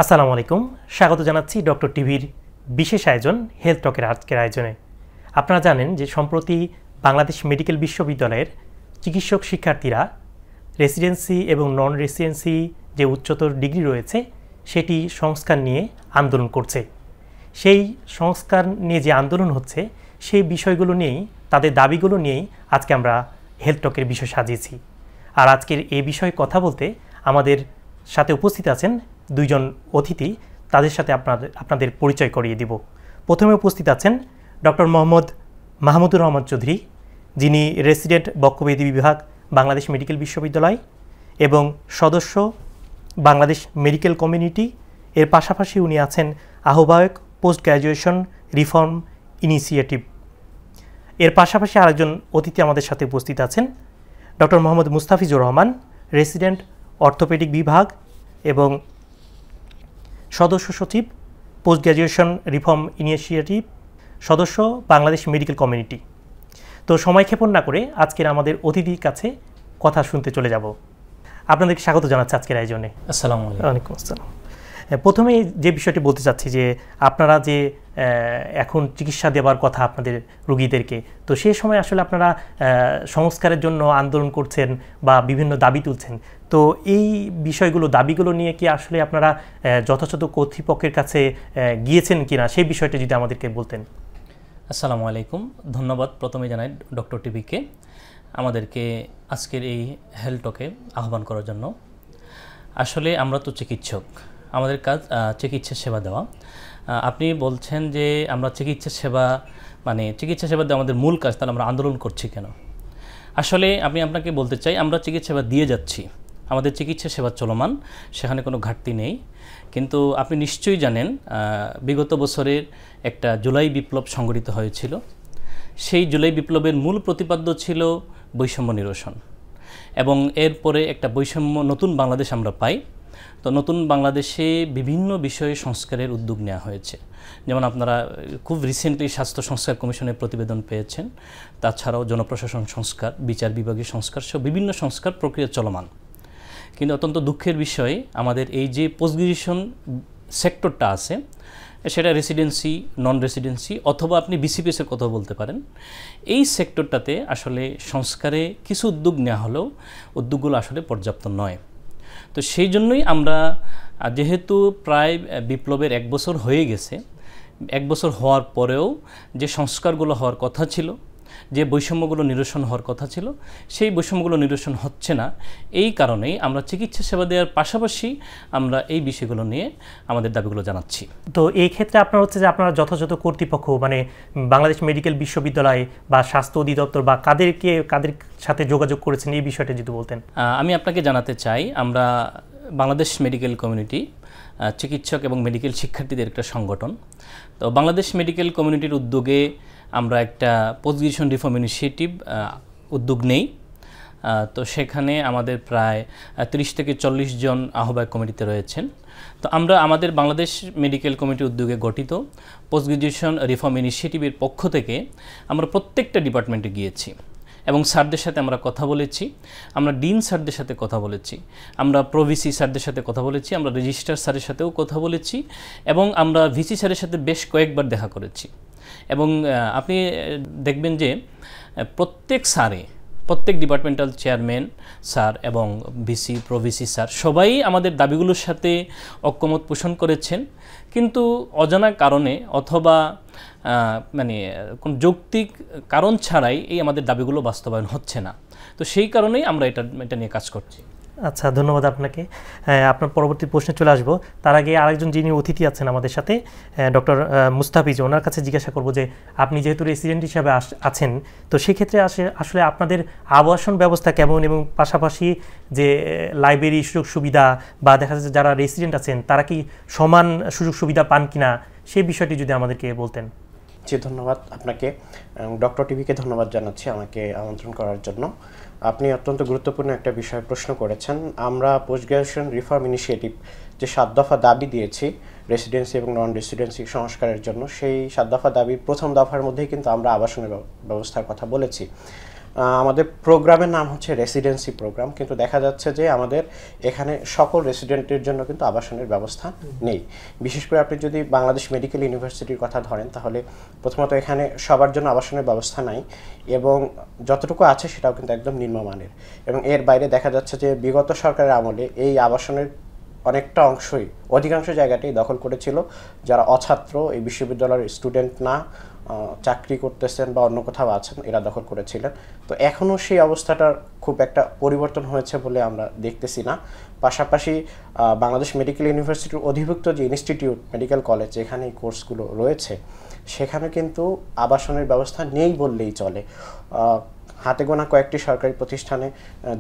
আসসালামু আলাইকুম, স্বাগত জানাচ্ছি ডক্টর টিভির বিশেষ আয়োজন হেলথ টকের আজকের আয়োজনে। আপনারা জানেন যে সম্প্রতি বাংলাদেশ মেডিকেল বিশ্ববিদ্যালয়ের চিকিৎসক শিক্ষার্থীরা রেসিডেন্সি এবং নন রেসিডেন্সি যে উচ্চতর ডিগ্রি রয়েছে সেটি সংস্কার নিয়ে আন্দোলন করছে। সেই সংস্কার নিয়ে যে আন্দোলন হচ্ছে সেই বিষয়গুলো নিয়েই, তাদের দাবিগুলো নিয়েই আজকে আমরা হেলথ টকের বিষয় সাজিয়েছি। আর আজকের এই বিষয়ে কথা বলতে আমাদের সাথে উপস্থিত আছেন দুইজন অতিথি। তাদের সাথে আপনাদের পরিচয় করিয়ে দিব। প্রথমে উপস্থিত আছেন ডক্টর মোহাম্মদ মাহমুদুর রহমান চৌধুরী, যিনি রেসিডেন্ট বক্ষব্যাধি বিভাগ বাংলাদেশ মেডিকেল বিশ্ববিদ্যালয় এবং সদস্য বাংলাদেশ মেডিকেল কমিউনিটি। এর পাশাপাশি উনি আছেন আহ্বায়ক পোস্ট গ্র্যাজুয়েশন রিফর্ম ইনিশিয়েটিভ। এর পাশাপাশি আরেকজন অতিথি আমাদের সাথে উপস্থিত আছেন doctor Mohammad Mustafizur Rahman, resident orthopaedic বিভাগ এবং সদস্য সচিব পোস্ট গ্র্যাজুয়েশন রিফর্ম ইনিশিয়েটিভ, সদস্য বাংলাদেশ মেডিকেল কমিউনিটি। তো সময় ক্ষেপণ না করে আজকের আমাদের অতিথির কাছে কথা শুনতে চলে যাব। আপনাদেরকে স্বাগত জানাচ্ছি আজকের আয়োজনে। আসসালামু আলাইকুম। ওয়ালাইকুম আসসালাম। প্রথমে যে বিষয়টি বলতে চাচ্ছি যে আপনারা যে এখন চিকিৎসা দেওয়ার কথা আপনাদের রোগীদেরকে, তো সেই সময় আসলে আপনারা সংস্কারের জন্য আন্দোলন করছেন বা বিভিন্ন দাবি তুলছেন, তো এই বিষয়গুলো দাবিগুলো নিয়ে কি আসলে আপনারা যথাযথ কর্তৃপক্ষের কাছে গিয়েছেন কিনা সেই বিষয়টা যদি আমাদেরকে বলতেন। আসসালামু আলাইকুম, ধন্যবাদ প্রথমে জানাই ডক্টর টিভিকে আমাদেরকে আজকের এই হেলথ টকে আহ্বান করার জন্য। আসলে আমরা তো চিকিৎসক, আমাদের কাজ চিকিৎসা সেবা দেওয়া। আপনি বলছেন যে আমরা চিকিৎসা সেবা দেওয়া আমাদের মূল কাজ, তাহলে আমরা আন্দোলন করছি কেন? আসলে আমি আপনাকে বলতে চাই, আমরা চিকিৎসা সেবা দিয়ে যাচ্ছি, আমাদের চিকিৎসা সেবা চলমান, সেখানে কোনো ঘাটতি নেই। কিন্তু আপনি নিশ্চয়ই জানেন বিগত বছরের একটা জুলাই বিপ্লব সংগঠিত হয়েছিল। সেই জুলাই বিপ্লবের মূল প্রতিপাদ্য ছিল বৈষম্য নিরসন, এবং এরপরে একটা নতুন বাংলাদেশ আমরা পাই। তো নতুন বাংলাদেশে বিভিন্ন বিষয়ে সংস্কারের উদ্যোগ নেওয়া হয়েছে। যেমন আপনারা খুব রিসেন্টলি স্বাস্থ্য সংস্কার কমিশনের প্রতিবেদন পেয়েছেন, তাছাড়াও জনপ্রশাসন সংস্কার, বিচার বিভাগীয় সংস্কার সহ বিভিন্ন সংস্কার প্রক্রিয়া চলমান। কিন্তু অত্যন্ত দুঃখের বিষয়, আমাদের এই যে পোস্ট গ্র্যাজুয়েশন সেক্টরটা আছে, সেটা রেসিডেন্সি, নন রেসিডেন্সি অথবা আপনি বিসিপিএসের কথা বলতে পারেন, এই সেক্টরটাতে আসলে সংস্কারে কিছু উদ্যোগ নেওয়া হলেও উদ্যোগগুলো আসলে পর্যাপ্ত নয়। তো সেই জন্যই আমরা, যেহেতু প্রায় বিপ্লবের 1 বছর হয়ে গেছে, 1 বছর হওয়ার পরেও যে সংস্কারগুলো হওয়ার কথা ছিল, যে বৈষম্যগুলো নিরসন হওয়ার কথা ছিল, সেই বৈষম্যগুলো নিরসন হচ্ছে না। এই কারণেই আমরা চিকিৎসা সেবা দেওয়ার পাশাপাশি আমরা এই বিষয়গুলো নিয়ে আমাদের দাবিগুলো জানাচ্ছি। তো এই ক্ষেত্রে আপনার হচ্ছে যে আপনারা যথাযথ কর্তৃপক্ষ মানে বাংলাদেশ মেডিকেল বিশ্ববিদ্যালয় বা স্বাস্থ্য অধিদপ্তর বা কাদের সাথে যোগাযোগ করেছেন, এই বিষয়টা যদি বলতেন। আমি আপনাকে জানাতে চাই, আমরা বাংলাদেশ মেডিকেল কমিউনিটি চিকিৎসক এবং মেডিকেল শিক্ষার্থীদের একটা সংগঠন। তো বাংলাদেশ মেডিকেল কমিউনিটির উদ্যোগে আমরা একটা পোস্ট গ্র্যাজুয়েশন রিফর্ম ইনিশিয়েটিভ উদ্যোগ নেই। তো সেখানে আমাদের প্রায় 30 থেকে 40 জন আহ্বায়ক কমিটিতে রয়েছেন। তো আমরা আমাদের বাংলাদেশ মেডিকেল কমিটির উদ্যোগে গঠিত পোস্ট গ্র্যাজুয়েশন রিফর্ম ইনিশিয়েটিভের পক্ষ থেকে আমরা প্রত্যেকটা ডিপার্টমেন্টে গিয়েছি এবং স্যারদের সাথে আমরা কথা বলেছি। আমরা ডিন স্যারদের সাথে কথা বলেছি, আমরা প্রভিসি স্যারদের সাথে কথা বলেছি, আমরা রেজিস্ট্রার স্যারের সাথেও কথা বলেছি, এবং আমরা ভিসি স্যারের সাথে বেশ কয়েকবার দেখা করেছি। এবং আপনি দেখবেন যে প্রত্যেক ডিপার্টমেন্টাল চেয়ারম্যান স্যার এবং ভিসি প্রভিসি স্যার সবাই আমাদের দাবিগুলোর সাথে ঐক্যমত পোষণ করেছেন, কিন্তু অজানা কারণে অথবা কোন যৌক্তিক কারণ ছাড়াই এই আমাদের দাবিগুলো বাস্তবায়ন হচ্ছে না। তো সেই কারণেই আমরা এটা নিয়ে কাজ করছি। আচ্ছা, ধন্যবাদ আপনাকে। আপনার পরবর্তী প্রশ্নে চলে আসবো। তার আগে আরেকজন যিনি অতিথি আছেন আমাদের সাথে, ডক্টর মুস্তাফিজ, ওনার কাছে জিজ্ঞাসা করব যে আপনি যেহেতু রেসিডেন্ট হিসাবে আছেন, তো সেক্ষেত্রে আসলে আপনাদের আবাসন ব্যবস্থা কেমন, এবং পাশাপাশি যে লাইব্রেরি সুযোগ সুবিধা বা দেখা যাচ্ছে যারা রেসিডেন্ট আছেন তারা কি সমান সুযোগ সুবিধা পান কিনা, সেই বিষয়টি যদি আমাদেরকে বলতেন। জি, ধন্যবাদ আপনাকে। ডক্টর টিভিকে ধন্যবাদ জানাচ্ছি আমাকে আমন্ত্রণ করার জন্য। আপনি অত্যন্ত গুরুত্বপূর্ণ একটা বিষয় প্রশ্ন করেছেন। আমরা পোস্ট গ্র্যাজুয়েশন রিফর্ম ইনিশিয়েটিভ যে 7 দফা দাবি দিয়েছি রেসিডেন্সি এবং নন রেসিডেন্সি সংস্কারের জন্য, সেই 7 দফা দাবির প্রথম দফার মধ্যেই কিন্তু আমরা আবাসনের ব্যবস্থার কথা বলেছি। আমাদের প্রোগ্রামের নাম হচ্ছে রেসিডেন্সি প্রোগ্রাম, কিন্তু দেখা যাচ্ছে যে আমাদের এখানে সকল রেসিডেন্টের জন্য কিন্তু আবাসনের ব্যবস্থা নেই। বিশেষ করে আপনি যদি বাংলাদেশ মেডিকেল ইউনিভার্সিটির কথা ধরেন, তাহলে প্রথমত এখানে সবার জন্য আবাসনের ব্যবস্থা নাই, এবং যতটুকু আছে সেটাও কিন্তু একদম নিম্নমানের। এবং এর বাইরে দেখা যাচ্ছে যে বিগত সরকারের আমলে এই আবাসনের অনেকটা অংশই, অধিকাংশ জায়গাটাই দখল করেছিল যারা অছাত্র, এই বিশ্ববিদ্যালয়ের স্টুডেন্ট না, চাকরি করতেছেন বা অন্য কোথাও আছেন, এরা দখল করেছিলেন। তো এখনও সেই অবস্থাটার খুব একটা পরিবর্তন হয়েছে বলে আমরা দেখতেছি না। পাশাপাশি বাংলাদেশ মেডিকেল ইউনিভার্সিটির অধিভুক্ত যে ইনস্টিটিউট, মেডিকেল কলেজ, যেখানে এই কোর্সগুলো রয়েছে, সেখানে কিন্তু আবাসনের ব্যবস্থা নেই বললেই চলে। হাতে গোনা কয়েকটি সরকারি প্রতিষ্ঠানে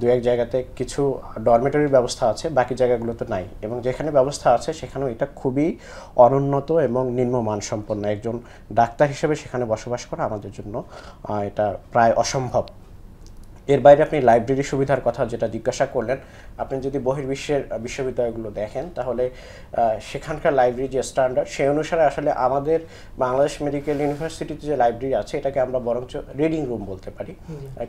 দু এক জায়গাতে কিছু ডরমেটরির ব্যবস্থা আছে, বাকি জায়গাগুলোতে নাই। এবং যেখানে ব্যবস্থা আছে সেখানেও এটা খুবই অনুন্নত এবং নিম্নমানসম্পন্ন। একজন ডাক্তার হিসেবে সেখানে বসবাস করা আমাদের জন্য এটা প্রায় অসম্ভব। এর বাইরে আপনি লাইব্রেরি সুবিধার কথা যেটা জিজ্ঞাসা করলেন, আপনি যদি বহির্বিশ্বের বিশ্ববিদ্যালয়গুলো দেখেন, তাহলে সেখানকার লাইব্রেরি যে স্ট্যান্ডার্ড, সেই অনুসারে আসলে আমাদের বাংলাদেশ মেডিকেল ইউনিভার্সিটিতে যে লাইব্রেরি আছে, এটাকে আমরা বরঞ্চ রিডিং রুম বলতে পারি।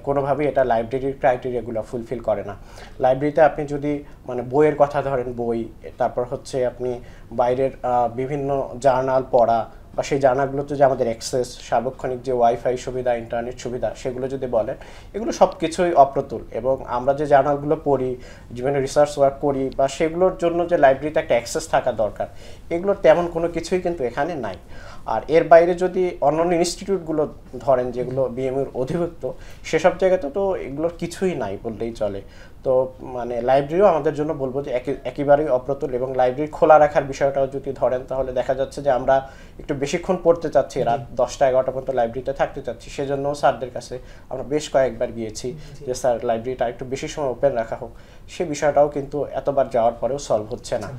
কোনোভাবেই এটা লাইব্রেরির ক্রাইটেরিয়াগুলো ফুলফিল করে না। লাইব্রেরিতে আপনি যদি মানে বইয়ের কথা ধরেন, বই, তারপর হচ্ছে আপনি বাইরের বিভিন্ন জার্নাল পড়া, বা সেই জার্নালগুলোতে যে আমাদের অ্যাক্সেস, সার্বক্ষণিক যে ওয়াইফাই সুবিধা, ইন্টারনেট সুবিধা, সেগুলো যদি বলেন, এগুলো সব কিছুই অপ্রতুল। এবং আমরা যে জার্নালগুলো পড়ি, জীবনে রিসার্চ ওয়ার্ক করি, বা সেগুলোর জন্য যে লাইব্রেরিতে একটা অ্যাক্সেস থাকা দরকার, এগুলোর তেমন কোনো কিছুই কিন্তু এখানে নাই। আর এর বাইরে যদি অন্যান্য ইনস্টিটিউটগুলো ধরেন যেগুলো বিএমইউর অধিভুক্ত, সেসব জায়গাতে তো এগুলোর কিছুই নাই বললেই চলে। তো মানে লাইব্রেরিও আমাদের জন্য বলবো যে একেবারেই অপ্রতুল। এবং লাইব্রেরি খোলা রাখার বিষয়টাও যদি ধরেন, তাহলে দেখা যাচ্ছে যে আমরা একটু বেশিক্ষণ পড়তে চাচ্ছি, রাত 10টা 11টা পর্যন্ত লাইব্রেরিতে থাকতে চাচ্ছি, সেজন্য স্যারদের কাছে আমরা বেশ কয়েকবার গিয়েছি যে স্যার লাইব্রেরিটা একটু বেশি সময় ওপেন রাখা হোক। সে বিষয়টাও কিন্তু এতবার যাওয়ার পরেও সলভ হচ্ছে না।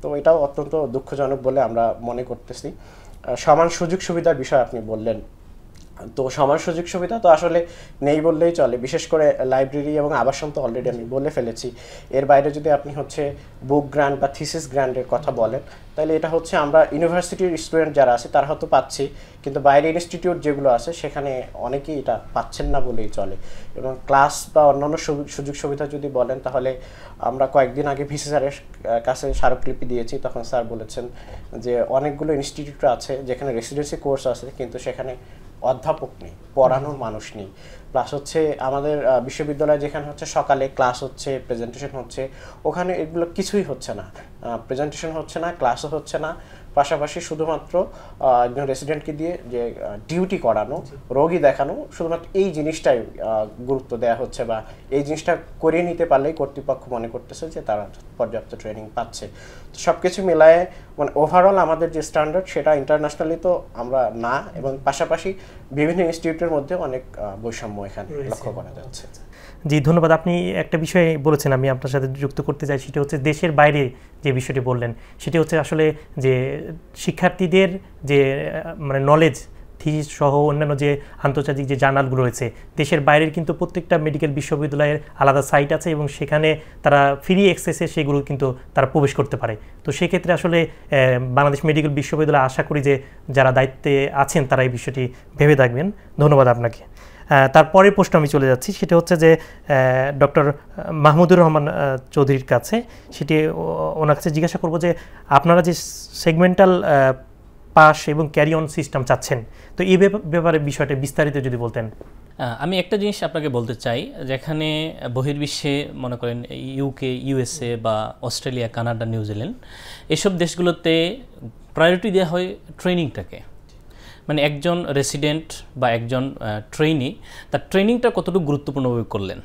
তো এটাও অত্যন্ত দুঃখজনক বলে আমরা মনে করতেছি। সমান সুযোগ সুবিধার বিষয় আপনি বললেন, তো সমান সুযোগ সুবিধা তো আসলে নেই বললেই চলে। বিশেষ করে লাইব্রেরি এবং আবাসন তো অলরেডি আমি বলে ফেলেছি। এর বাইরে যদি আপনি হচ্ছে বুক গ্র্যান্ট বা থিসিস গ্র্যান্টের কথা বলেন, তাহলে এটা হচ্ছে আমরা ইউনিভার্সিটির স্টুডেন্ট যারা আছে তারা হয়তো পাচ্ছি, কিন্তু বাইরে ইনস্টিটিউট যেগুলো আছে সেখানে অনেকেই এটা পাচ্ছেন না বলেই চলে। এবং ক্লাস বা অন্যান্য সুযোগ সুবিধা যদি বলেন, তাহলে আমরা কয়েকদিন আগে ভিসি স্যারের কাছে স্মারকলিপি দিয়েছি। তখন স্যার বলেছেন যে অনেকগুলো ইনস্টিটিউট আছে যেখানে রেসিডেন্সি কোর্স আছে, কিন্তু সেখানে অধ্যাপক নেই, পড়ানোর মানুষ নেই। প্লাস হচ্ছে আমাদের বিশ্ববিদ্যালয়ে যেখানে হচ্ছে সকালে ক্লাস হচ্ছে, প্রেজেন্টেশন হচ্ছে, ওখানে এগুলো কিছুই হচ্ছে না। প্রেজেন্টেশন হচ্ছে না, ক্লাসও হচ্ছে না, পাশাপাশি শুধুমাত্র একজন রেসিডেন্টকে দিয়ে যে ডিউটি করানো, রোগী দেখানো, শুধুমাত্র এই জিনিসটাই গুরুত্ব দেওয়া হচ্ছে, বা এই জিনিসটা করিয়ে নিতে পারলেই কর্তৃপক্ষ মনে করতেছে যে তারা পর্যাপ্ত ট্রেনিং পাচ্ছে। তো সব কিছু মিলায়ে মানে ওভারঅল আমাদের যে স্ট্যান্ডার্ড, সেটা ইন্টারন্যাশনালি তো আমরা না, এবং পাশাপাশি বিভিন্ন ইনস্টিটিউটের মধ্যে অনেক বৈষম্য এখানে লক্ষ্য করা যাচ্ছে। জি, ধন্যবাদ। আপনি একটা বিষয় বলেছেন, আমি আপনার সাথে যুক্ত করতে চাই। সেটা হচ্ছে দেশের বাইরে যে বিষয়টি বললেন, সেটি হচ্ছে আসলে যে শিক্ষার্থীদের যে মানে নলেজ থিসিস সহ অন্যান্য যে আন্তর্জাতিক যে জার্নালগুলো রয়েছে, দেশের বাইরের কিন্তু প্রত্যেকটা মেডিকেল বিশ্ববিদ্যালয়ের আলাদা সাইট আছে, এবং সেখানে তারা ফ্রি অ্যাক্সেসে সেগুলো কিন্তু তারা প্রবেশ করতে পারে। তো সেক্ষেত্রে আসলে বাংলাদেশ মেডিকেল বিশ্ববিদ্যালয় আশা করি যে যারা দায়িত্বে আছেন তারা এই বিষয়টি ভেবে দেখবেন। ধন্যবাদ আপনাকে। তারপরের প্রশ্ন আমি চলে যাচ্ছি, সেটা হচ্ছে যে ডক্টর মাহমুদুর রহমান চৌধুরীর কাছে, সেটি ওনার কাছে জিজ্ঞাসা করব যে আপনারা যে সেগমেন্টাল পাস এবং ক্যারি অন সিস্টেম চাচ্ছেন, তো এই ব্যাপারে বিষয়টা বিস্তারিত যদি বলতেন। আমি একটা জিনিস আপনাকে বলতে চাই, যেখানে বহির্বিশ্বে মনে করেন ইউকে, ইউএসএ বা অস্ট্রেলিয়া, কানাডা, নিউজিল্যান্ড, এসব দেশগুলোতে প্রায়োরিটি দেওয়া হয় ট্রেনিংটাকে। মানে একজন রেসিডেন্ট বা একজন ট্রেনি তার ট্রেনিংটা কতটুকু গুরুত্বপূর্ণভাবে করলেন,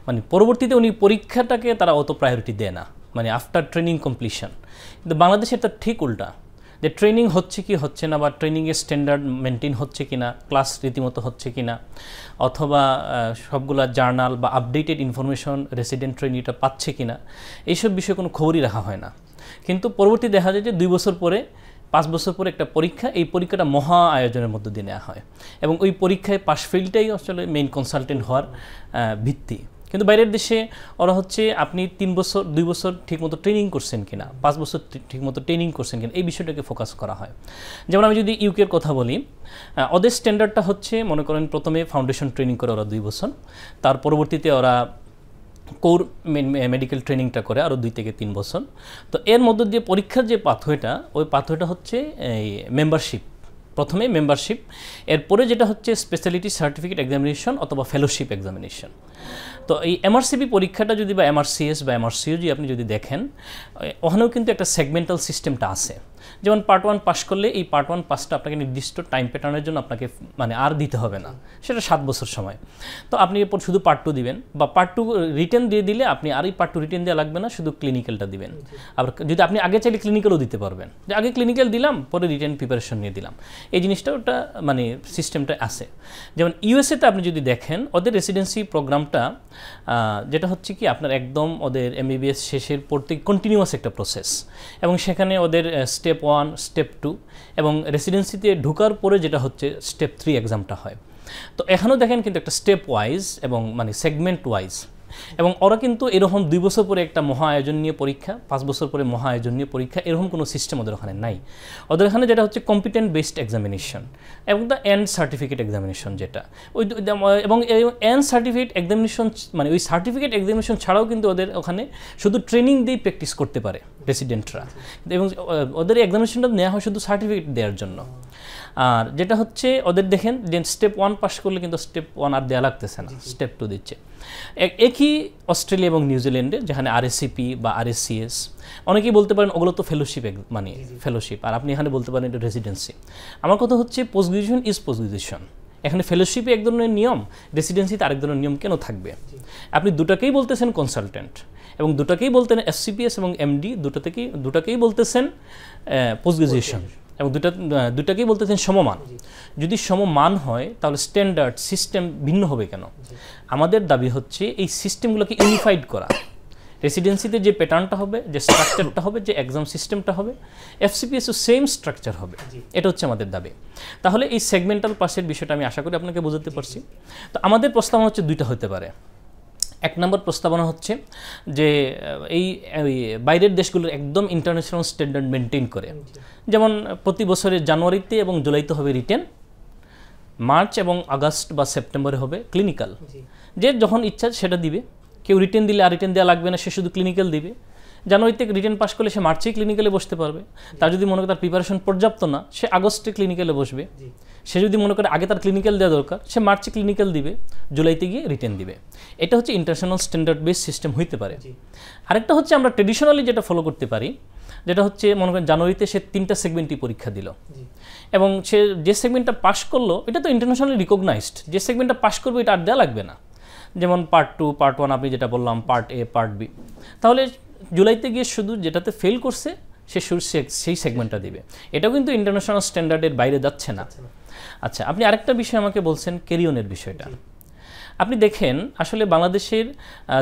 মানে পরবর্তীতে উনি পরীক্ষাটাকে তারা অত প্রায়োরিটি দেয় না, মানে আফটার ট্রেনিং কমপ্লিশন। কিন্তু বাংলাদেশে এটা ঠিক উল্টা, যে ট্রেনিং হচ্ছে কি হচ্ছে না, বা ট্রেনিংয়ের স্ট্যান্ডার্ড মেনটেন হচ্ছে কি না, ক্লাস রীতিমতো হচ্ছে কি না, অথবা সবগুলা জার্নাল বা আপডেটেড ইনফরমেশন রেসিডেন্ট ট্রেনিটা পাচ্ছে কি না, এইসব বিষয়ে কোনো খবরই রাখা হয় না। কিন্তু পরবর্তী দেখা যায় যে 2 বছর পরে, 5 বছর পরে একটা পরীক্ষা, এই পরীক্ষাটা মহা আয়োজনের মধ্য দিয়ে নেওয়া হয়, এবং ওই পরীক্ষায় পাশ ফেলটাই আসলে মেইন কনসালটেন্ট হওয়ার ভিত্তি। কিন্তু বাইরের দেশে ওরা হচ্ছে আপনি 3 বছর 2 বছর ঠিকমতো ট্রেনিং করছেন কিনা, 5 বছর ঠিকমতো ট্রেনিং করছেন কিনা, এই বিষয়টাকে ফোকাস করা হয়। যেমন আমি যদি ইউকের কথা বলি, ওদের স্ট্যান্ডার্ডটা হচ্ছে মনে করেন প্রথমে ফাউন্ডেশন ট্রেনিং করে ওরা 2 বছর, তার পরবর্তীতে ওরা কোর মেডিকেল ট্রেনিংটা করে আরও 2 থেকে 3 বছর। তো এর মধ্য দিয়ে পরীক্ষার যে পাথওয়েটা, ওই পাথওয়েটা হচ্ছে এই মেম্বারশিপ। প্রথমে মেম্বারশিপ, এরপরে যেটা হচ্ছে স্পেশালিটি সার্টিফিকেট এক্সামিনেশন অথবা ফেলোশিপ এক্সামিনেশন। তো এই এমআরসিপি পরীক্ষাটা যদি বা এমআরসিএস বা এমআরসিওজি আপনি যদি দেখেন, ওখানেও কিন্তু একটা সেগমেন্টাল সিস্টেমটা আছে। যেমন পার্ট 1 পাস করলে এই পার্ট 1 পাসটা আপনাকে নির্দিষ্ট টাইম প্যাটার্নের জন্য আপনাকে মানে আর দিতে হবে না, সেটা 7 বছর সময়। তো আপনি এরপর শুধু পার্ট 2 দিবেন, বা পার্ট 2 রিটেন দিয়ে দিলে আপনি আর এই পার্ট 2 রিটেন দেওয়া লাগবে না, শুধু ক্লিনিক্যালটা দিবেন। আবার যদি আপনি আগে চাইলে ক্লিনিক্যালও দিতে পারবেন, যে আগে ক্লিনিক্যাল দিলাম পরে রিটেন প্রিপারেশন নিয়ে দিলাম, এই জিনিসটা ওটা মানে সিস্টেমটা আছে। যেমন ইউএসএতে আপনি যদি দেখেন, ওদের রেসিডেন্সি প্রোগ্রামটা যেটা হচ্ছে কি আপনার একদম ওদের এমবিবিএস শেষের পড়তে কন্টিনিউয়াস একটা প্রসেস, এবং সেখানে ওদের স্টেপ 1 স্টেপ 2 এবং রেসিডেন্সিতে ঢোকার পরে যেটা হচ্ছে স্টেপ 3 এক্সামটা হয়। তো এখানেও দেখেন কিন্তু একটা স্টেপ ওয়াইজ এবং মানে সেগমেন্ট ওয়াইজ, এবং ওরা কিন্তু এরকম 2 বছর পরে একটা মহা আয়োজন নিয়ে পরীক্ষা, 5 বছর পরে মহা আয়োজন নিয়ে পরীক্ষা, এরকম কোনো সিস্টেম ওদের ওখানে নাই। ওদের এখানে যেটা হচ্ছে কম্পিটেন্ট বেসড এক্সামিনেশন এবং দ্য এন্ড সার্টিফিকেট এক্সামিনেশন, যেটা ওই এবং এন্ড সার্টিফিকেট এক্সামিনেশন মানে ওই সার্টিফিকেট এক্সামিনেশন ছাড়াও কিন্তু ওদের ওখানে শুধু ট্রেনিং দিয়ে প্র্যাকটিস করতে পারে রেসিডেন্টরা, এবং ওদের এক্সামিনেশনটা নেওয়া হয় শুধু সার্টিফিকেট দেওয়ার জন্য। আর যেটা হচ্ছে ওদের দেখেন যে স্টেপ 1 পাস করলে কিন্তু স্টেপ 1 আর দেওয়া লাগতেছে না, স্টেপ 2 দিচ্ছে। একই অস্ট্রেলিয়া এবং নিউজিল্যান্ডে, যেখানে আরএসসিপি বা আরএসসিএস, অনেকেই বলতে পারেন ওগুলো তো ফেলোশিপ, মানে ফেলোশিপ, আর আপনি এখানে বলতে পারেন এটা রেসিডেন্সি। আমার কথা হচ্ছে post graduation is post graduation. এখানে ফেলোশিপে এক ধরনের নিয়ম, রেসিডেন্সিতে আরেক ধরনের নিয়ম কেন থাকবে? আপনি দুটাকেই বলতেছেন কনসালটেন্ট, এবং দুটাকেই বলতেন এফসিপিএস এবং এমডি, দুটাকেই বলতেছেন পোস্ট গ্রাজুয়েশন, এবং দুটাকেই বলতেছেন সমমান। যদি সমমান হয় তাহলে স্ট্যান্ডার্ড সিস্টেম ভিন্ন হবে কেন? আমাদের দাবি হচ্ছে এই সিস্টেমগুলোকে ইউনিফাইড করা। রেসিডেন্সিতে যে প্যাটার্নটা হবে, যে স্ট্রাকচারটা হবে, যে এক্সাম সিস্টেমটা হবে, এফসিপিএসও সেম স্ট্রাকচার হবে, এটা হচ্ছে আমাদের দাবি। তাহলে এই সেগমেন্টাল পাসের বিষয়টা আমি আশা করি আপনাকে বোঝাতে পারছি। তো আমাদের প্রস্তাবনা হচ্ছে 2টা হতে পারে। 1 নম্বর প্রস্তাবনা হচ্ছে যে এই বাইরের দেশগুলোর একদম ইন্টারন্যাশনাল স্ট্যান্ডার্ড মেনটেন করে, যেমন প্রতি বছরের জানুয়ারিতে এবং জুলাইতে হবে রিটেন, মার্চ এবং আগস্ট বা সেপ্টেম্বরে হবে ক্লিনিক্যাল। যে যখন ইচ্ছা সেটা দিবে, কেউ রিটেন দিলে আর রিটেন দেওয়া লাগবে না, সে শুধু ক্লিনিক্যাল দিবে। জানুয়ারিতে রিটেন পাস করলে সে মার্চেই ক্লিনিক্যালে বসতে পারবে। তার যদি মনে করে তার প্রিপারেশন পর্যাপ্ত না, সে আগস্টে ক্লিনিক্যালে বসবে। সে যদি মনে করে আগে তার ক্লিনিক্যাল দেওয়া দরকার, সে মার্চে ক্লিনিক্যাল দিবে, জুলাইতে গিয়ে রিটেন দিবে। এটা হচ্ছে ইন্টারন্যাশনাল স্ট্যান্ডার্ড বেস সিস্টেম হইতে পারে। আরেকটা হচ্ছে আমরা ট্রেডিশনালি যেটা ফলো করতে পারি, যেটা হচ্ছে মনে করেন জানুয়ারিতে সে 3টা সেগমেন্টই পরীক্ষা দিল, এবং সে যে সেগমেন্টটা পাস করলো এটা তো ইন্টারন্যাশনালি রিকগনাইজড, যে সেগমেন্টটা পাস করবে এটা আর দেওয়া লাগবে না। যেমন পার্ট 2, পার্ট 1 আপনি যেটা বললাম, পার্ট এ, পার্ট বি, তাহলে জুলাইতে গিয়ে শুধু যেটাতে ফেল করছে সে সেই সেগমেন্টটা দিবে। এটাও কিন্তু ইন্টারন্যাশনাল স্ট্যান্ডার্ডের বাইরে যাচ্ছে না। আচ্ছা, আপনি আরেকটা বিষয় আমাকে বলছেন ক্যারিয়নের বিষয়টা। আপনি দেখেন আসলে বাংলাদেশের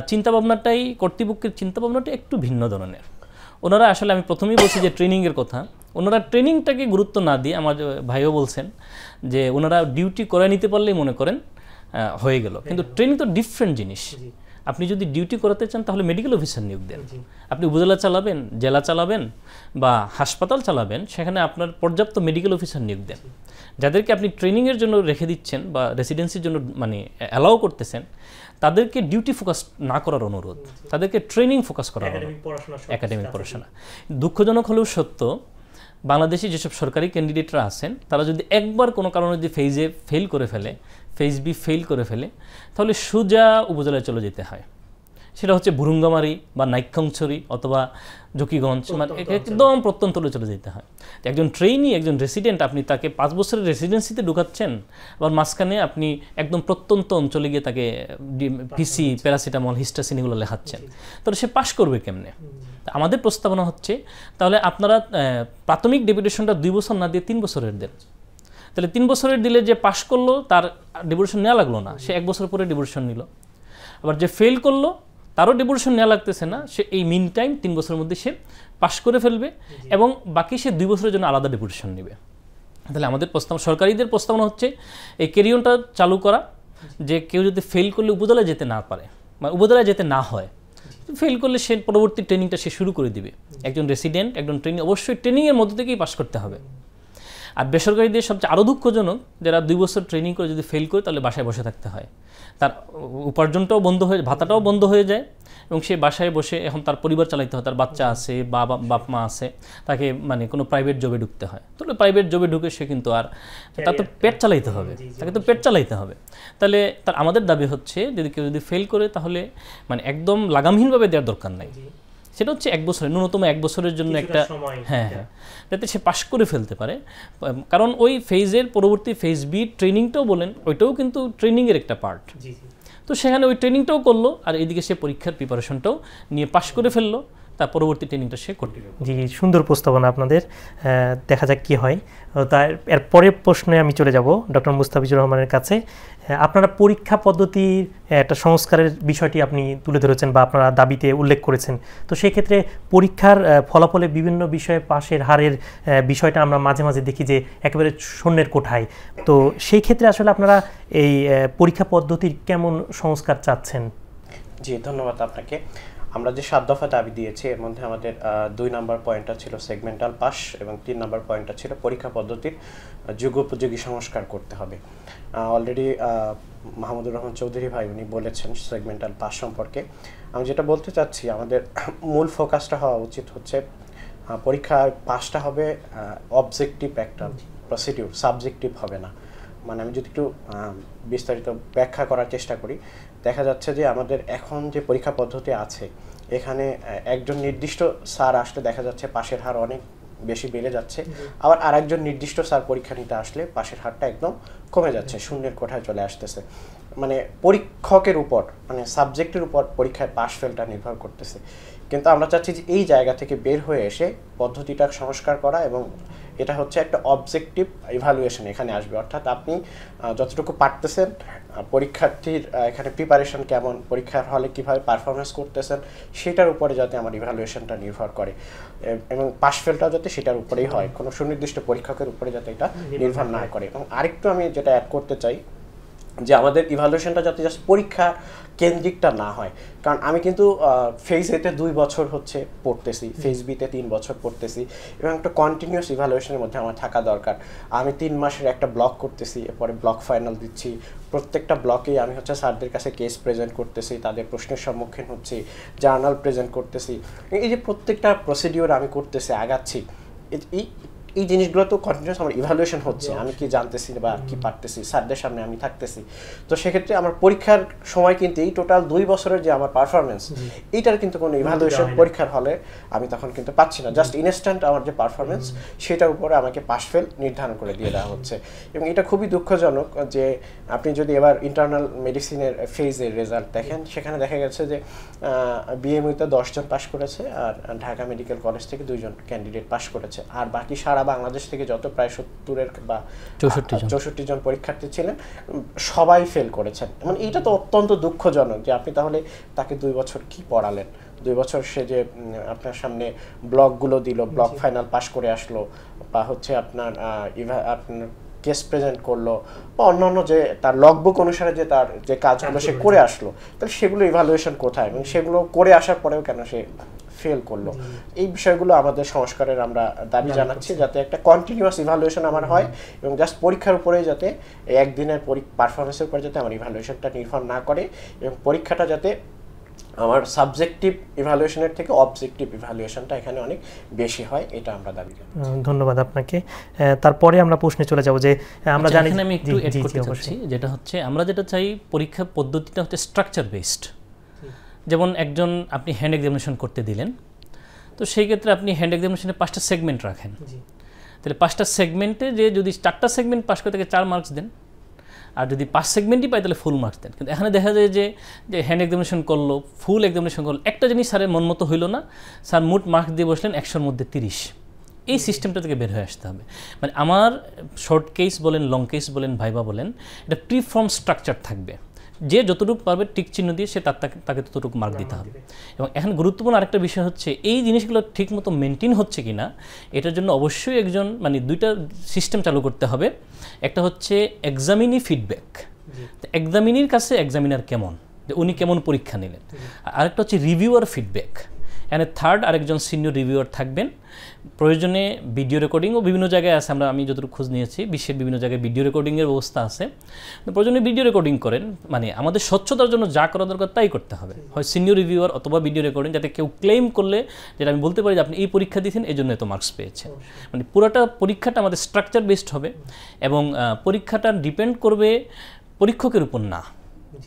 চিন্তাভাবনাটাই, কর্তৃপক্ষের চিন্তাভাবনাটা একটু ভিন্ন ধরনের। ওনারা আসলে, আমি প্রথমেই বলছি যে ট্রেনিংয়ের কথা, ওনারা ট্রেনিংটাকে গুরুত্ব না দিয়ে, আমার ভাইও বলছেন যে ওনারা ডিউটি করে নিতে পারলেই মনে করেন হয়ে গেল, কিন্তু ট্রেনিং তো ডিফারেন্ট জিনিস। আপনি যদি ডিউটি করাতে চান তাহলে মেডিকেল অফিসার নিয়োগ দেন। আপনি উপজেলা চালাবেন, জেলা চালাবেন বা হাসপাতাল চালাবেন, সেখানে আপনার পর্যাপ্ত মেডিকেল অফিসার নিয়োগ দেন। যাদেরকে আপনি ট্রেনিংয়ের জন্য রেখে দিচ্ছেন বা রেসিডেন্সির জন্য মানে অ্যালাউ করতেছেন, তাদেরকে ডিউটি ফোকাস না করার অনুরোধ, তাদেরকে ট্রেনিং ফোকাস করার অনুরোধ, একাডেমিক পড়াশোনা। দুঃখজনক হলেও সত্য, বাংলাদেশে যেসব সরকারি ক্যান্ডিডেটরা আছেন তারা যদি একবার কোনো কারণে যদি ফেজ A ফেল করে ফেলে, ফেজ B ফেল করে ফেলে, তাহলে সোজা উপজেলায় চলে যেতে হয়। সেটা হচ্ছে বুরুঙ্গামারি বা নাইক্ষ্যংছড়ি অথবা জকিগঞ্জ, মানে একদম প্রত্যন্তরে চলে যেতে হয়। একজন ট্রেইনি, একজন রেসিডেন্ট, আপনি তাকে 5 বছরের রেসিডেন্সিতে ঢুকাচ্ছেন, আবার মাঝখানে আপনি একদম প্রত্যন্ত অঞ্চলে গিয়ে তাকে পিসি, প্যারাসিটামল, হিস্টাসিন এগুলো লেখাচ্ছেন, তাহলে সে পাশ করবে কেমনে? আমাদের প্রস্তাবনা হচ্ছে তাহলে আপনারা প্রাথমিক ডেপুটেশনটা 2 বছর না দিয়ে 3 বছরের দেন। তাহলে 3 বছরের দিলে যে পাশ করলো তার ডেপুটেশন নেওয়া লাগলো না, সে 1 বছর পরে ডেপুটেশন নিল। আবার যে ফেল করলো তারও ডেপুটেশন নেওয়া লাগতেছে না, সে এই মিন টাইম 3 বছরের মধ্যে সে পাশ করে ফেলবে, এবং বাকি সে 2 বছরের জন্য আলাদা ডেপুটেশন নেবে। তাহলে আমাদের প্রস্তাবনা, সরকারিদের প্রস্তাবনা হচ্ছে এই ক্যারিয়নটা চালু করা, যে কেউ যদি ফেল করলে উপজেলায় যেতে না পারে, মানে উপজেলায় যেতে না হয়, ফেল করলে সে পরবর্তী ট্রেনিংটা সে শুরু করে দিবে। একজন রেসিডেন্ট, একজন ট্রেনিং অবশ্যই ট্রেনিংয়ের মধ্যে থেকেই পাস করতে হবে। আর বেসরকারিদের সবচেয়ে আরও দুঃখজনক, যারা 2 বছর ট্রেনিং করে যদি ফেল করে তাহলে বাসায় বসে থাকতে হয়, তার উপার্জনটাও বন্ধ হয়ে, ভাতাটাও বন্ধ হয়ে যায়, এবং সে বাসায় বসে এখন তার পরিবার চালাইতে হয়, তার বাচ্চা আছে, বাপ মা আছে, তাকে মানে কোনো প্রাইভেট জবে ঢুকতে হয়। তাহলে প্রাইভেট জবে ঢুকে সে কিন্তু আর তার তো পেট চালাইতে হবে, তাকে তো পেট চালাইতে হবে। তাহলে আমাদের দাবি হচ্ছে যদি কেউ যদি ফেল করে তাহলে মানে একদম লাগামহীনভাবে দেওয়ার দরকার নাই, সেটা হচ্ছে 1 বছরের, ন্যূনতম 1 বছরের জন্য একটা, হ্যাঁ, যাতে সে পাশ করে ফেলতে পারে। কারণ ওই ফেজের পরবর্তী ফেজ বি ট্রেনিংটাও বলেন, ওইটাও কিন্তু ট্রেনিংয়ের একটা পার্ট। তো সেখানে ওই ট্রেনিংটাও করলো, আর এইদিকে সে পরীক্ষার প্রিপারেশনটাও নিয়ে পাশ করে ফেললো, তার পরবর্তী ট্রেনিংটা সে করতে। জি, সুন্দর প্রস্তাবনা আপনাদের, দেখা যাক কি হয়। তার এর পরের প্রশ্নে আমি চলে যাব ডক্টর মুস্তাফিজুর রহমানের কাছে। আপনারা পরীক্ষা পদ্ধতির একটা সংস্কারের বিষয়টি আপনি তুলে ধরেছেন বা আপনারা দাবিতে উল্লেখ করেছেন। তো সেই ক্ষেত্রে পরীক্ষার ফলাফলে বিভিন্ন বিষয়ে পাশের হারের বিষয়টা আমরা মাঝে মাঝে দেখি যে একেবারে শূন্যের কোঠায়। তো সেই ক্ষেত্রে আসলে আপনারা এই পরীক্ষা পদ্ধতির কেমন সংস্কার চাচ্ছেন? জি, ধন্যবাদ আপনাকে। আমরা যে 7 দফা দাবি দিয়েছি এর মধ্যে আমাদের 2 নম্বর পয়েন্টটা ছিল সেগমেন্টাল পাস এবং 3 নম্বর পয়েন্টটা ছিল পরীক্ষা পদ্ধতির যুগোপযোগী সংস্কার করতে হবে। অলরেডি মাহমুদুর রহমান চৌধুরী ভাই উনি বলেছেন সেগমেন্টাল পাস সম্পর্কে। আমি যেটা বলতে চাচ্ছি, আমাদের মূল ফোকাসটা হওয়া উচিত হচ্ছে পরীক্ষায় পাসটা হবে অবজেক্টিভ একটা প্রসিডিউর, সাবজেক্টিভ হবে না। মানে আমি যদি একটু বিস্তারিত ব্যাখ্যা করার চেষ্টা করি, দেখা যাচ্ছে যে আমাদের এখন যে পরীক্ষা পদ্ধতি আছে এখানে একজন নির্দিষ্ট স্যার আসলে দেখা যাচ্ছে পাশের হার অনেক বেশি বেড়ে যাচ্ছে, আবার আরেকজন নির্দিষ্ট স্যার পরীক্ষা নিতে আসলে পাশের হারটা একদম কমে যাচ্ছে, শূন্যের কোঠায় চলে আসতেছে। মানে পরীক্ষকের উপর, মানে সাবজেক্টের উপর পরীক্ষায় পাস ফেলটা নির্ভর করতেছে। কিন্তু আমরা চাচ্ছি যে এই জায়গা থেকে বের হয়ে এসে পদ্ধতিটা সংস্কার করা, এবং এটা হচ্ছে একটা অবজেক্টিভ ইভ্যালুয়েশন এখানে আসবে। অর্থাৎ আপনি যতটুকু পারতেছেন, পরীক্ষার্থীর এখানে প্রিপারেশন কেমন, পরীক্ষার হলে কীভাবে পারফরমেন্স করতেছেন, সেটার উপরে যাতে আমার ইভ্যালুয়েশনটা নির্ভর করে, এবং পাস ফেলটাও যাতে সেটার উপরেই হয়, কোনো সুনির্দিষ্ট পরীক্ষকের উপরে যাতে এটা নির্ভর না করে। এবং আরেকটু আমি যেটা অ্যাড করতে চাই যে আমাদের ইভ্যালুয়েশনটা যাতে জাস্ট পরীক্ষা কেন্দ্রিকটা না হয়। কারণ আমি কিন্তু ফেজ এতে 2 বছর হচ্ছে পড়তেছি, ফেজ বিতে 3 বছর পড়তেছি, এবং একটা কন্টিনিউয়াস ইভ্যালুয়েশনের মধ্যে আমার থাকা দরকার। আমি 3 মাসের একটা ব্লক করতেছি, এরপরে ব্লক ফাইনাল দিচ্ছি, প্রত্যেকটা ব্লকেই আমি হচ্ছে স্যারদের কাছে কেস প্রেজেন্ট করতেছি, তাদের প্রশ্নের সম্মুখীন হচ্ছি, জার্নাল প্রেজেন্ট করতেছি। এই যে প্রত্যেকটা প্রসিডিওর আমি করতেছি, আগাচ্ছি, এই জিনিসগুলো তো কন্টিনিউয়াস আমার ইভ্যালুয়েশন হচ্ছে, আমি কি জানতেছি বা কি পারতেছি, স্যারদের সামনে আমি থাকতেছি। তো সেক্ষেত্রে আমার পরীক্ষার সময় কিন্তু এই টোটাল 2 বছরের যে আমার পারফরমেন্স, এইটার কিন্তু কোনো ইভ্যালুয়েশন পরীক্ষার হলে আমি তখন কিন্তু পাচ্ছি না। জাস্ট ইনস্ট্যান্ট আমার যে পারফরমেন্স সেটার উপরে আমাকে পাস ফেল নির্ধারণ করে দিয়ে দেওয়া হচ্ছে। এবং এটা খুবই দুঃখজনক যে আপনি যদি এবার ইন্টারনাল মেডিসিনের ফেজের রেজাল্ট দেখেন, সেখানে দেখা গেছে যে বিএমইউতে 10 জন পাস করেছে, আর ঢাকা মেডিকেল কলেজ থেকে 2 জন ক্যান্ডিডেট পাস করেছে, আর বাকি সারা বাংলাদেশ থেকে যত প্রায় 70 বা 64 জন পরীক্ষার্থী ছিলেন সবাই ফেল করেছেন। মানে এইটা তো অত্যন্ত দুঃখজনক যে আপনি তাহলে তাকে 2 বছর কি পড়ালেন, 2 বছর সে যে আপনার সামনে ব্লকগুলো দিল, ব্লক ফাইনাল পাস করে আসলো, বা হচ্ছে আপনার কেস প্রেজেন্ট করলো, বা অন্যান্য যে তার লগবুক অনুসারে যে তার যে কাজগুলো সে করে আসলো, তাহলে সেগুলো ইভ্যালুয়েশন কোথায়, এবং সেগুলো করে আসার পরেও কেন সে ফেল করলো। এই বিষয়গুলো আমাদের সংস্কারের আমরা দাবি জানাচ্ছি, যাতে একটা কন্টিনিউয়াস ইভ্যালুয়েশন আমার হয়, এবং জাস্ট পরীক্ষার উপরে যাতে একদিনের পারফরমেন্সের উপরে যাতে আমার ইভ্যালুয়েশনটা নির্ভর না করে, এবং পরীক্ষাটা যাতে আমার সাবজেক্টিভ ইভ্যালুয়েশনের থেকে অবজেক্টিভ ইভ্যালুয়েশনটা এখানে অনেক বেশি হয়, এটা আমরা দাবি করি। ধন্যবাদ আপনাকে। তারপরে আমরা প্রশ্নে চলে যাব যে আমরা জানি, আমি একটু এড করতে চাচ্ছি, যেটা হচ্ছে আমরা যেটা চাই পরীক্ষা পদ্ধতিটা হচ্ছে স্ট্রাকচার বেসড। যেমন একজন আপনি হ্যান্ড এক্সামিনেশন করতে দিলেন, তো সেই ক্ষেত্রে আপনি হ্যান্ড এক্সামিনেশনে 5টা সেগমেন্ট রাখেন, তাহলে 5টা সেগমেন্টে যে যদি 4টা সেগমেন্ট পাস করে তাকে 4 মার্কস দেন, আর যদি 5 সেগমেন্টই পায় তাহলে ফুল মার্কস দেন। কিন্তু এখানে দেখা যায় যে হ্যান্ড এক্সামিনেশন করলো, ফুল এক্সামিনেশন করলো, একটা জিনিস স্যারের মন মতো হইলো না, স্যার মোট মার্কস দিয়ে বসলেন 100-র মধ্যে 30। এই সিস্টেমটা থেকে বের হয়ে আসতে হবে। মানে আমার শর্ট কেস বলেন, লং কেস বলেন, ভাইবা বলেন, এটা প্রিফর্ম স্ট্রাকচার থাকবে, যে যতটুকু পারবে টিক চিহ্ন দিয়ে সে তাকে ততটুকু মার্ক দিতে হবে। এবং এখন গুরুত্বপূর্ণ আরেকটা বিষয় হচ্ছে এই জিনিসগুলো ঠিকমতো মেনটেন হচ্ছে কি না, এটার জন্য অবশ্যই একজন মানে 2টা সিস্টেম চালু করতে হবে। একটা হচ্ছে এক্সামিনি ফিডব্যাক, এক্সামিনির কাছে এক্সামিনার কেমন, যে উনি কেমন পরীক্ষা নিলেন। আরেকটা হচ্ছে রিভিউয়ার ফিডব্যাক, এখানে থার্ড আরেকজন সিনিয়র রিভিউয়ার থাকবেন। প্রয়োজনে ভিডিও রেকর্ডিংও বিভিন্ন জায়গায় আছে, আমি যতটুকু খোঁজ নিয়েছি বিশ্বের বিভিন্ন জায়গায় ভিডিও রেকর্ডিংয়ের ব্যবস্থা আছে। প্রয়োজনে ভিডিও রেকর্ডিং করেন, মানে আমাদের স্বচ্ছতার জন্য যা করা দরকার তাই করতে হবে, হয় সিনিয়র রিভিউয়ার অথবা ভিডিও রেকর্ডিং, যাতে কেউ ক্লেম করলে যেটা আমি বলতে পারি যে আপনি এই পরীক্ষা দিয়েছেন এই জন্য এত মার্কস পেয়েছেন। মানে পুরোটা পরীক্ষাটা আমাদের স্ট্রাকচার বেসড হবে এবং পরীক্ষাটা ডিপেন্ড করবে পরীক্ষকের উপর না,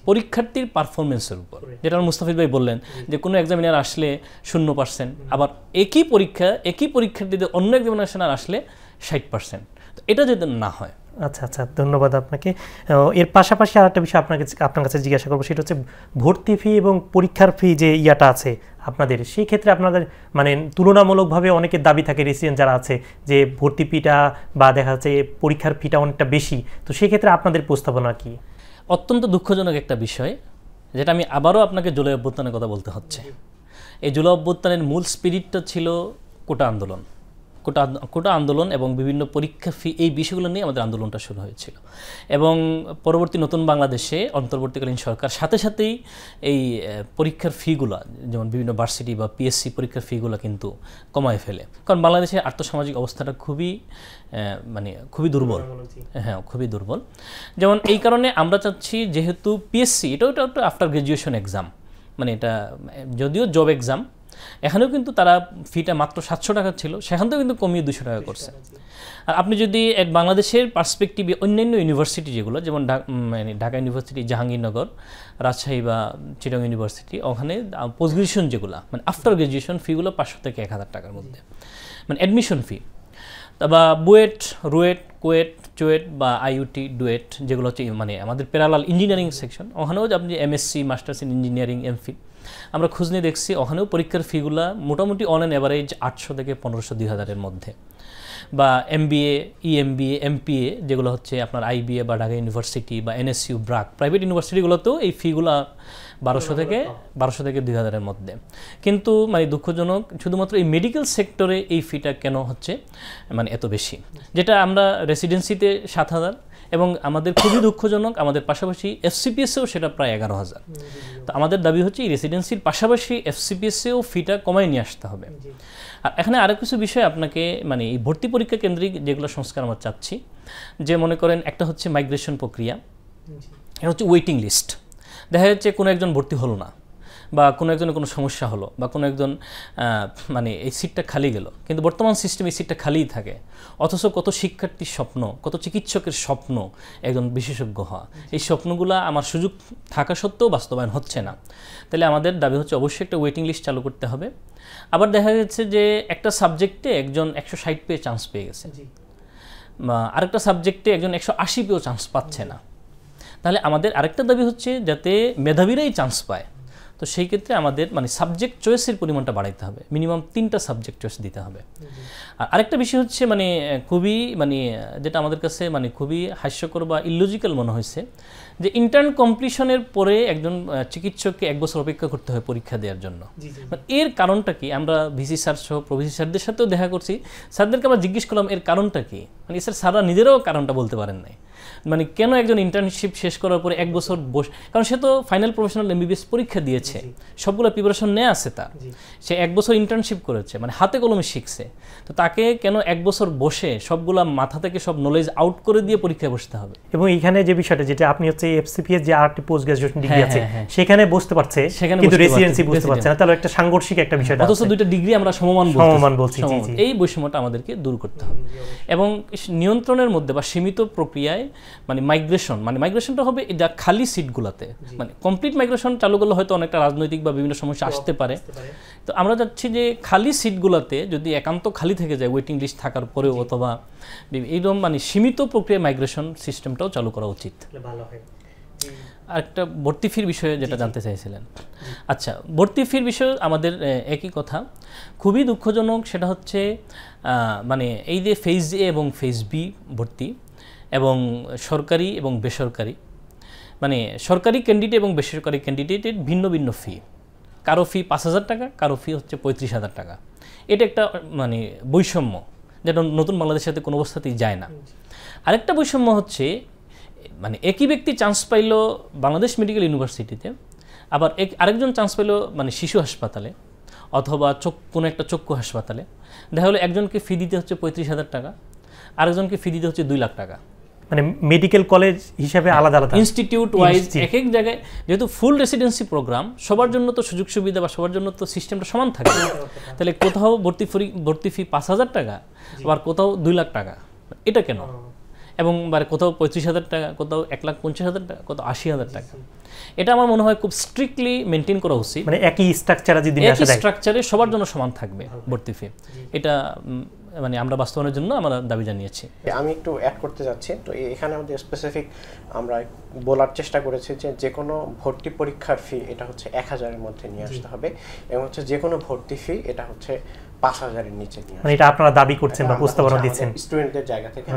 পরীক্ষার্থীর পারফরমেন্সের উপর। যেটা মুস্তাফিজ ভাই বললেন যে কোনো এক্সামিনার আসলে 0%, আবার একই পরীক্ষার্থীদের অন্য এক্সামিনেশনার আসলে 60%, তো এটা যদি না হয়। আচ্ছা আচ্ছা, ধন্যবাদ আপনাকে। এর পাশাপাশি আর একটা বিষয় আপনার কাছে জিজ্ঞাসা করবো, সেটা হচ্ছে ভর্তি ফি এবং পরীক্ষার ফি যে ইয়াটা আছে আপনাদের, সেই ক্ষেত্রে আপনাদের মানে তুলনামূলকভাবে অনেকের দাবি থাকে, রেসিডেন্ট যারা আছে, যে ভর্তি ফিটা বা দেখা যাচ্ছে পরীক্ষার ফিটা অনেকটা বেশি, তো সেই ক্ষেত্রে আপনাদের প্রস্তাবনা কি? অত্যন্ত দুঃখজনক একটা বিষয়, যেটা আমি আবারও আপনাকে জুলাই অভ্যুত্থানের কথা বলতে হচ্ছে। এই জুলাই অভ্যুত্থানের মূল স্পিরিটটা ছিল কোটা আন্দোলন এবং বিভিন্ন পরীক্ষা ফি, এই বিষয়গুলো নিয়ে আমাদের আন্দোলনটা শুরু হয়েছিল। এবং পরবর্তী নতুন বাংলাদেশে অন্তর্বর্তীকালীন সরকার সাথে সাথেই এই পরীক্ষার ফিগুলো, যেমন বিভিন্ন ভার্সিটি বা পিএসসি পরীক্ষার ফিগুলো কিন্তু কমায় ফেলে, কারণ বাংলাদেশের আর্থসামাজিক অবস্থাটা খুবই দুর্বল। হ্যাঁ, খুবই দুর্বল। যেমন এই কারণে আমরা চাচ্ছি, যেহেতু পিএসসি এটাও একটা আফটার গ্র্যাজুয়েশন এক্সাম, মানে এটা যদিও জব এক্সাম, এখানেও কিন্তু তারা ফিটা মাত্র 700 টাকা ছিল, সেখান থেকেও কিন্তু কমিয়ে 200 টাকা করছে। আর আপনি যদি এক বাংলাদেশের পার্সপেক্টিভে অন্যান্য ইউনিভার্সিটি যেগুলো, যেমন ঢাকা ইউনিভার্সিটি, জাহাঙ্গীরনগর, রাজশাহী বা চিটাগং ইউনিভার্সিটি, ওখানে পোস্ট গ্রাজুয়েশন যেগুলো মানে আফটার গ্রাজুয়েশন ফিগুলো 500 থেকে 1000 টাকার মধ্যে, মানে অ্যাডমিশন ফি। বা বুয়েট, রুয়েট, কুয়েট, চুয়েট বা আইইউটি, ডুয়েট, যেগুলো হচ্ছে মানে আমাদের প্যারালাল ইঞ্জিনিয়ারিং সেকশন, ওখানেও আপনি MSc, masters in engineering, MPhil, আমরা খোঁজ নিয়ে দেখছি ওখানেও পরীক্ষার ফিগুলা মোটামুটি অন অ্যান অ্যাভারেজ 800 থেকে 1500-2000-এর মধ্যে। বা এমবিএ, ইএমবিএ, এমপিএ, যেগুলো হচ্ছে আপনার আইবিএ বা ঢাকা ইউনিভার্সিটি বা এনএসইউ, ব্রাক, প্রাইভেট ইউনিভার্সিটিগুলোতেও এই ফিগুলা 1200 থেকে 2000-এর মধ্যে। কিন্তু মানে দুঃখজনক, শুধুমাত্র এই মেডিকেল সেক্টরে এই ফিটা কেন হচ্ছে মানে এত বেশি, যেটা আমরা রেসিডেন্সিতে 7000, এবং আমাদের খুবই দুঃখজনক আমাদের পাশাপাশি এফসিপিএসেও সেটা প্রায় 11000। তো আমাদের দাবি হচ্ছে এই রেসিডেন্সির পাশাপাশি এফসিপিএসেও ফিটা কমায় নিয়ে আসতে হবে। আর এখানে আরও কিছু বিষয় আপনাকে মানে এই ভর্তি পরীক্ষা কেন্দ্রিক যেগুলো সংস্কার আমরা চাচ্ছি, যে মনে করেন একটা হচ্ছে মাইগ্রেশন প্রক্রিয়া, এটা হচ্ছে ওয়েটিং লিস্ট। দেখা যাচ্ছে কোনো একজন ভর্তি হলো না, বা কোনো একজনের কোনো সমস্যা হলো, বা কোনো একজন মানে এই সিটটা খালি গেল, কিন্তু বর্তমান সিস্টেমে এই সিটটা খালিই থাকে, অথচ কত শিক্ষার্থীর স্বপ্ন, কত চিকিৎসকের স্বপ্ন একজন বিশেষজ্ঞ হওয়া, এই স্বপ্নগুলো আমার সুযোগ থাকা সত্ত্বেও বাস্তবায়ন হচ্ছে না। তাহলে আমাদের দাবি হচ্ছে অবশ্যই একটা ওয়েটিং লিস্ট চালু করতে হবে। আবার দেখা যাচ্ছে যে একটা সাবজেক্টে একজন 160 পেয়ে চান্স পেয়ে গেছে, আরেকটা সাবজেক্টে একজন 180 পেয়েও চান্স পাচ্ছে না, তাহলে আমাদের আরেকটা দাবি হচ্ছে যাতে মেধাবীরাই চান্স পায়। তো সেই ক্ষেত্রে আমাদের মানে সাবজেক্ট চয়েসের পরিমাণটা বাড়াইতে হবে, মিনিমাম 3টা সাবজেক্ট চয়েস দিতে হবে। আর আরেকটা বিষয় হচ্ছে মানে খুবই মানে যেটা আমাদের কাছে মানে খুবই হাস্যকর বা ইললজিক্যাল মনে হয়েছে, যে ইন্টার্ন কমপ্লিশনের পরে একজন চিকিৎসককে 1 বছর অপেক্ষা করতে হয় পরীক্ষা দেওয়ার জন্য। এর কারণটা কি? আমরা ভিসি স্যার সহ প্রভিসি স্যারদের সাথেও দেখা করছি, স্যারদেরকে আমরা জিজ্ঞেস করলাম এর কারণটা কি, মানে স্যাররা নিজেরাও কারণটা বলতে পারেন নাই। মানে কেন একজন ইন্টার্নশিপ শেষ করার পরে 1 বছর কারণ সে তো ফাইনাল প্রফেশনাল এমবিবিএস পরীক্ষা দিয়েছে, সবগুলো প্রিপারেশন নেওয়া আছে তার, সে 1 বছর ইন্টার্নশিপ করেছে, মানে হাতে কলমে শিখছে, তো তাকে কেন 1 বছর বসে সবগুলা মাথা থেকে সব নলেজ আউট করে দিয়ে পরীক্ষায় বসতে হবে? এবং এইখানে যে বিষয়টা, যেটা আপনি হচ্ছে এফসিপিএস যে আরটি পোস্ট গ্রাজুয়েশন ডিগ্রি আছে সেখানে বসতে পারছে, কিন্তু রেসিডেন্সি বসতে পারছে না, তাহলে একটা সাংঘর্ষিক একটা বিষয়, অথচ দুইটা ডিগ্রি আমরা সমমান বলছি। এই বৈষম্যটা আমাদেরকে দূর করতে হবে এবং নিয়ন্ত্রণের মধ্যে বা সীমিত প্রক্রিয়ায় মানে মাইগ্রেশনটা হবে এটা খালি সিটগুলোতে, মানে কমপ্লিট মাইগ্রেশন চালু করলে হয়তো অনেকটা রাজনৈতিক বা বিভিন্ন সমস্যা আসতে পারে। তো আমরা চাচ্ছি যে খালি সিটগুলোতে যদি একান্ত খালি থেকে যায় ওয়েটিং লিস্ট থাকার পরেও, অথবা এইরকম মানে সীমিত প্রক্রিয়ায় মাইগ্রেশন সিস্টেমটাও চালু করা উচিত। আর একটা ভর্তি ফির বিষয়ে যেটা জানতে চাইছিলেন, আচ্ছা ভর্তি ফির বিষয়ে আমাদের একই কথা, খুবই দুঃখজনক, সেটা হচ্ছে মানে এই যে ফেজ এ এবং ফেজ বি ভর্তি এবং সরকারি এবং বেসরকারি, মানে সরকারি ক্যান্ডিডেট এবং বেসরকারি ক্যান্ডিডেটের ভিন্ন ভিন্ন ফি, কারো ফি 5000 টাকা, কারো ফি হচ্ছে 35,000 টাকা। এটা একটা মানে বৈষম্য, যেটা নতুন বাংলাদেশের সাথে কোনো অবস্থাতেই যায় না। আরেকটা বৈষম্য হচ্ছে মানে একই ব্যক্তি চান্স পাইল বাংলাদেশ মেডিকেল ইউনিভার্সিটিতে, আবার আরেকজন চান্স পেল মানে শিশু হাসপাতালে অথবা কোনো একটা চক্ষু হাসপাতালে। দেখা হলো একজনকে ফি দিতে হচ্ছে 35,000 টাকা, আরেকজনকে ফি দিতে হচ্ছে 2 লাখ টাকা। মানে মেডিকেল কলেজ হিসাবে আলাদা আলাদা ইনস্টিটিউট ওয়াইজ এক এক জায়গায়, যেহেতু ফুল রেসিডেন্সি প্রোগ্রাম, সবার জন্য তো সুযোগ সুবিধা বা সবার জন্য তো সিস্টেমটা সমান থাকে। তাহলে কোথাও ভর্তি ফি 5,000 টাকা, আবার কোথাও 2 লাখ টাকা, এটা কেন? এবং কোথাও 35,000 টাকা, কোথাও 1,50,000 টাকা, কোথাও 80,000 টাকা। এটা আমার মনে হয় খুব স্ট্রিক্টলি মেনটেন করা উচিত। মানে একই স্ট্রাকচারে যদি একই স্ট্রাকচারে সবার জন্য সমান থাকবে ভর্তি ফি। এটা মানে আমরা বাস্তবায়নের জন্য আমরা দাবি জানিয়েছি। আমি একটু অ্যাড করতে যাচ্ছি। তো এখানে আমাদের স্পেসিফিক আমরা বলার চেষ্টা করেছি যে কোনো ভর্তি পরীক্ষার ফি এটা হচ্ছে 1,000-এর মধ্যে নিয়ে আসতে হবে, এবং হচ্ছে যে কোনো ভর্তি ফি এটা হচ্ছে 5,000-এর নিচে নিয়ে আসতে হবে। মানে এটা আপনারা দাবি করছেন বা প্রস্তাবনা দিচ্ছেন স্টুডেন্টদের জায়গা থেকে।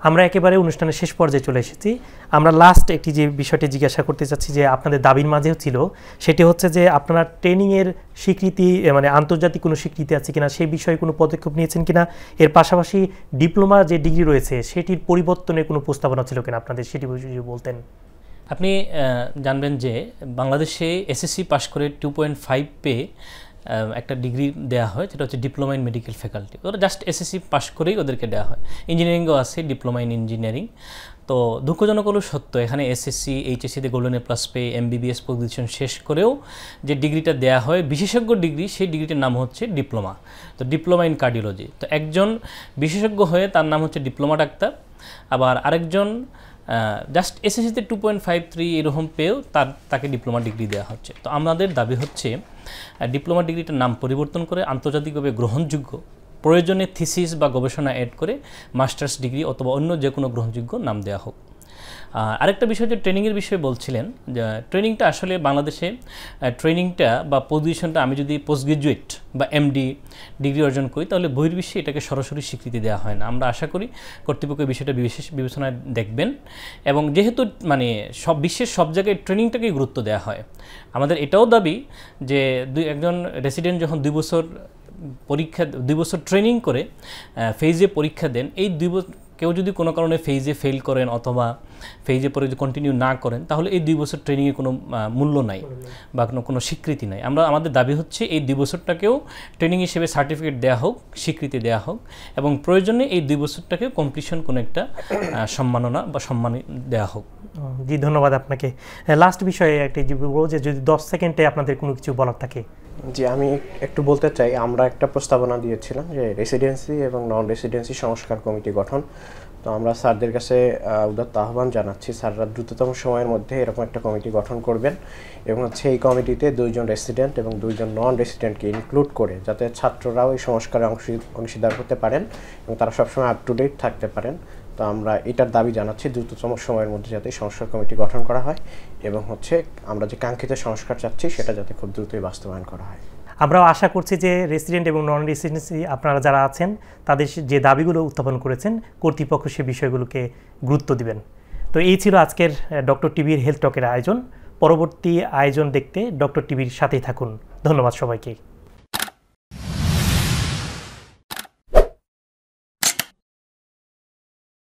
আমরা একেবারে অনুষ্ঠানের শেষ পর্যায়ে চলে এসেছি। আমরা লাস্ট একটি যে বিষয়টি জিজ্ঞাসা করতে চাচ্ছি যে আপনাদের দাবির মাঝেও ছিল, সেটি হচ্ছে যে আপনারা ট্রেনিংয়ের স্বীকৃতি মানে আন্তর্জাতিক কোনো স্বীকৃতি আছে কিনা, সেই বিষয়ে কোনো পদক্ষেপ নিয়েছেন কিনা, এর পাশাপাশি ডিপ্লোমা যে ডিগ্রি রয়েছে সেটির পরিবর্তনের কোনো প্রস্তাবনা ছিল কিনা আপনাদের, সেটি যদি বলতেন। আপনি জানবেন যে বাংলাদেশে এসএসসি পাস করে 2.5 পেয়ে একটা ডিগ্রি দেওয়া হয়, যেটা হচ্ছে ডিপ্লোমা ইন মেডিকেল ফ্যাকাল্টি। ওরা জাস্ট এসএসসি পাস করেই ওদেরকে দেওয়া হয়। ইঞ্জিনিয়ারিংও আছে ডিপ্লোমা ইন ইঞ্জিনিয়ারিং। তো দুঃখজনক হলো সত্য, এখানে এসএসসি এইচএসসিতে গোল্ডেন এ প্লাস পেয়ে এমবিবিএস পজিশন শেষ করেও যে ডিগ্রিটা দেওয়া হয় বিশেষজ্ঞ ডিগ্রি, সেই ডিগ্রিটার নাম হচ্ছে ডিপ্লোমা। তো ডিপ্লোমা ইন কার্ডিওলজি। তো একজন বিশেষজ্ঞ হয়ে তার নাম হচ্ছে ডিপ্লোমা ডাক্তার, আবার আরেকজন জাস্ট এসএসসিতে 2.53 এরকম পেয়েও তাকে ডিপ্লোমা ডিগ্রি দেওয়া হচ্ছে। তো আমাদের দাবি হচ্ছে ডিপ্লোমা ডিগ্রিটার নাম পরিবর্তন করে আন্তর্জাতিকভাবে গ্রহণযোগ্য, প্রয়োজনে থিসিস বা গবেষণা অ্যাড করে মাস্টার্স ডিগ্রি অথবা অন্য যে কোনো গ্রহণযোগ্য নাম দেওয়া হোক। আরেকটা বিষয় যে ট্রেনিংয়ের বিষয়ে বলছিলেন, যে ট্রেনিংটা আসলে বাংলাদেশে ট্রেনিংটা বা পজিশনটা আমি যদি পোস্ট গ্রাজুয়েট বা এমডি ডিগ্রি অর্জন করি তাহলে বহির্বিশ্বে এটাকে সরাসরি স্বীকৃতি দেওয়া হয় না। আমরা আশা করি কর্তৃপক্ষ বিষয়টা বিশেষ বিবেচনায় দেখবেন, এবং যেহেতু মানে বিশ্বের সব জায়গায় ট্রেনিংটাকেই গুরুত্ব দেওয়া হয়, আমাদের এটাও দাবি যে একজন রেসিডেন্ট যখন 2 বছর ট্রেনিং করে ফেজে পরীক্ষা দেন, এই 2 বছর কেউ যদি কোনো কারণে ফেজে ফেল করেন অথবা ফেজে পরে যদি কন্টিনিউ না করেন, তাহলে এই 2 বছর ট্রেনিংয়ে কোনো মূল্য নাই বা কোনো স্বীকৃতি নাই। আমাদের দাবি হচ্ছে এই 2 বছরটাকেও ট্রেনিং হিসেবে সার্টিফিকেট দেওয়া হোক, স্বীকৃতি দেওয়া হোক, এবং প্রয়োজনে এই 2 বছরটাকেও কমপ্লিশন কোনো একটা সম্মাননা বা সম্মান দেওয়া হোক। জি, ধন্যবাদ আপনাকে। লাস্ট বিষয়ে একটা যে যদি 10 সেকেন্ডে আপনাদের কোনো কিছু বলার থাকে। জি, আমি একটু বলতে চাই, আমরা একটা প্রস্তাবনা দিয়েছিলাম যে রেসিডেন্সি এবং নন রেসিডেন্সি সংস্কার কমিটি গঠন। তো আমরা স্যারদের কাছে উদাত্ত আহ্বান জানাচ্ছি, স্যাররা দ্রুততম সময়ের মধ্যে এরকম একটা কমিটি গঠন করবেন, এবং হচ্ছে এই কমিটিতে 2 জন রেসিডেন্ট এবং 2 জন নন রেসিডেন্টকে ইনক্লুড করে, যাতে ছাত্ররাও এই সংস্কারে অংশীদার হতে পারেন এবং তারা সবসময় আপ টু ডেট থাকতে পারেন। তো আমরা এটার দাবি জানাচ্ছি দ্রুততম সময়ের মধ্যে যাতে সংস্কার কমিটি গঠন করা হয়, এবং হচ্ছে আমরা যে কাঙ্ক্ষিত সংস্কার চাচ্ছি সেটা যাতে খুব দ্রুতই বাস্তবায়ন করা হয়। আমরাও আশা করছি যে রেসিডেন্ট এবং নন রেসিডেন্সি আপনারা যারা আছেন তাদের যে দাবিগুলো উত্থাপন করেছেন, কর্তৃপক্ষ সে বিষয়গুলোকে গুরুত্ব দিবেন। তো এই ছিল আজকের ডক্টর টিভির হেলথ টকের আয়োজন। পরবর্তী আয়োজন দেখতে ডক্টর টিভির সাথেই থাকুন। ধন্যবাদ সবাইকে।